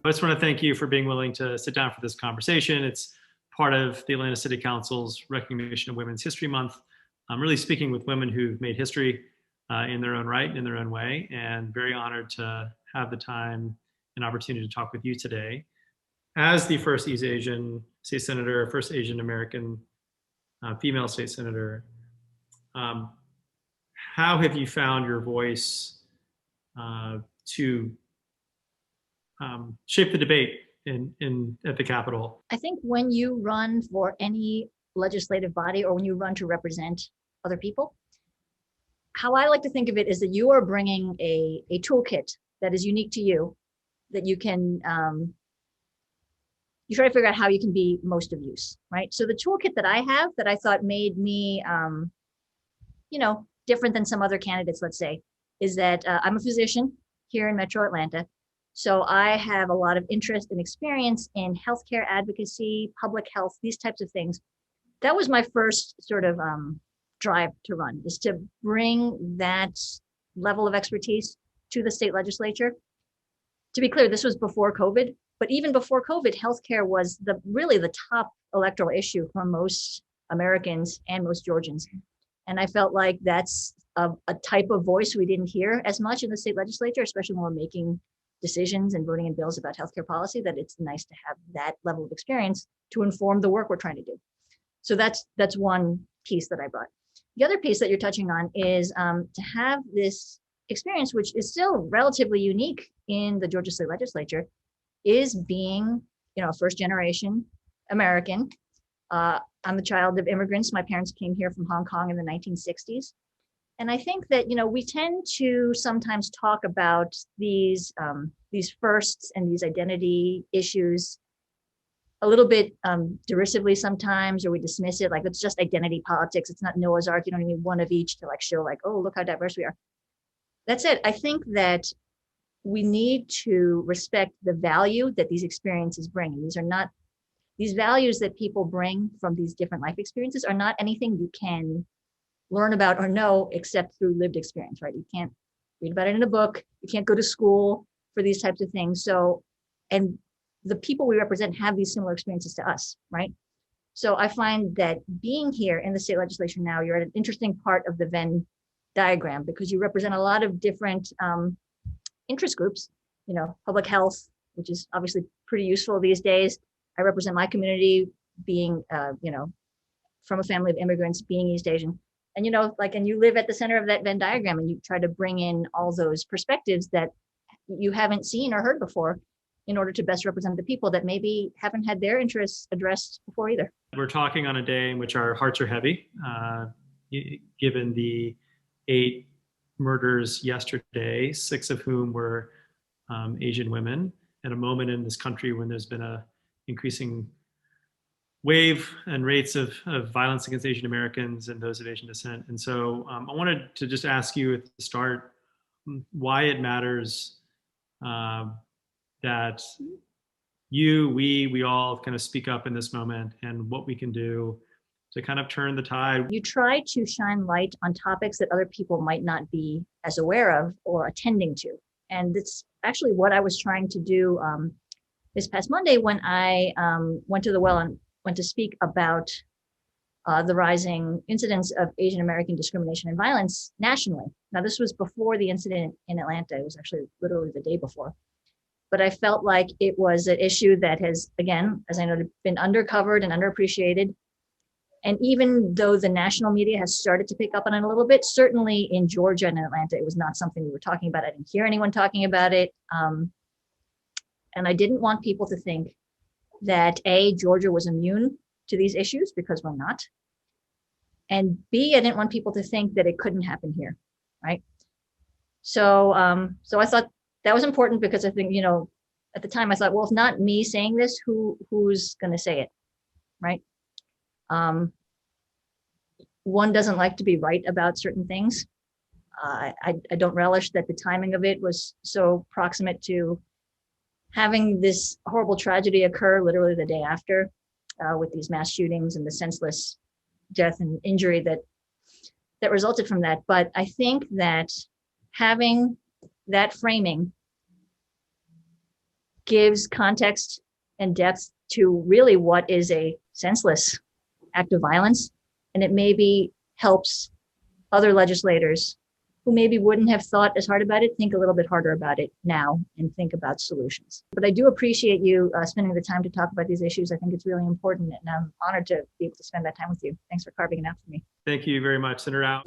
I just want to thank you for being willing to sit down for this conversation. It's part of the Atlanta City Council's recognition of Women's History Month. I'm really speaking with women who've made history in their own right, in their own way, and very honored to have the time and opportunity to talk with you today. As the first East Asian state senator, first Asian American female state senator, um, how have you found your voice to shape the debate at the Capitol? I think when you run for any legislative body or when you run to represent other people, how I like to think of it is that you are bringing a toolkit that is unique to you, that you can, you try to figure out how you can be most of use, right? So the toolkit that I have that I thought made me, different than some other candidates, let's say, is that I'm a physician here in Metro Atlanta. So I have a lot of interest and experience in healthcare advocacy, public health, these types of things. That was my first sort of drive to run, is to bring that level of expertise to the state legislature. To be clear, this was before COVID, but even before COVID, healthcare was really the top electoral issue for most Americans and most Georgians. And I felt like that's a type of voice we didn't hear as much in the state legislature, especially when we're making decisions and voting in bills about healthcare policy, that it's nice to have that level of experience to inform the work we're trying to do. So that's one piece that I brought. The other piece that you're touching on is to have this experience, which is still relatively unique in the Georgia state legislature, is being, a first generation American. I'm the child of immigrants. My parents came here from Hong Kong in the 1960s. And I think that, we tend to sometimes talk about these firsts and these identity issues a little bit derisively sometimes, or we dismiss it like it's just identity politics. It's not Noah's Ark. You don't need one of each to show oh, look how diverse we are. That's it. I think that we need to respect the value that these experiences bring. And these values that people bring from these different life experiences are not anything you can learn about or know except through lived experience, right? You can't read about it in a book. You can't go to school for these types of things. So, and the people we represent have these similar experiences to us, right? So I find that being here in the state legislature now, you're at an interesting part of the Venn diagram because you represent a lot of different interest groups, public health, which is obviously pretty useful these days. I represent my community being, from a family of immigrants, being East Asian. And, and you live at the center of that Venn diagram and you try to bring in all those perspectives that you haven't seen or heard before in order to best represent the people that maybe haven't had their interests addressed before either. We're talking on a day in which our hearts are heavy, given the 8 murders yesterday, 6 of whom were Asian women, at a moment in this country when there's been a increasing wave and rates of violence against Asian Americans and those of Asian descent. And so I wanted to just ask you at the start why it matters that we all kind of speak up in this moment and what we can do to kind of turn the tide. You try to shine light on topics that other people might not be as aware of or attending to. And that's actually what I was trying to do this past Monday when I went to the well and went to speak about the rising incidents of Asian American discrimination and violence nationally. Now, this was before the incident in Atlanta. It was actually literally the day before. But I felt like it was an issue that has, again, as I noted, been undercovered and underappreciated. And even though the national media has started to pick up on it a little bit, certainly in Georgia and Atlanta, it was not something we were talking about. I didn't hear anyone talking about it. And I didn't want people to think that A, Georgia was immune to these issues, because we're not. And B, I didn't want people to think that it couldn't happen here, right? So I thought that was important because I think, at the time I thought, well, if not me saying this, who's going to say it, right? One doesn't like to be right about certain things. I don't relish that the timing of it was so proximate to having this horrible tragedy occur literally the day after, with these mass shootings and the senseless death and injury that resulted from that. But I think that having that framing gives context and depth to really what is a senseless act of violence. And it maybe helps other legislators who maybe wouldn't have thought as hard about it, think a little bit harder about it now and think about solutions. But I do appreciate you spending the time to talk about these issues. I think it's really important, and I'm honored to be able to spend that time with you. Thanks for carving it out for me. Thank you very much, Senator Al.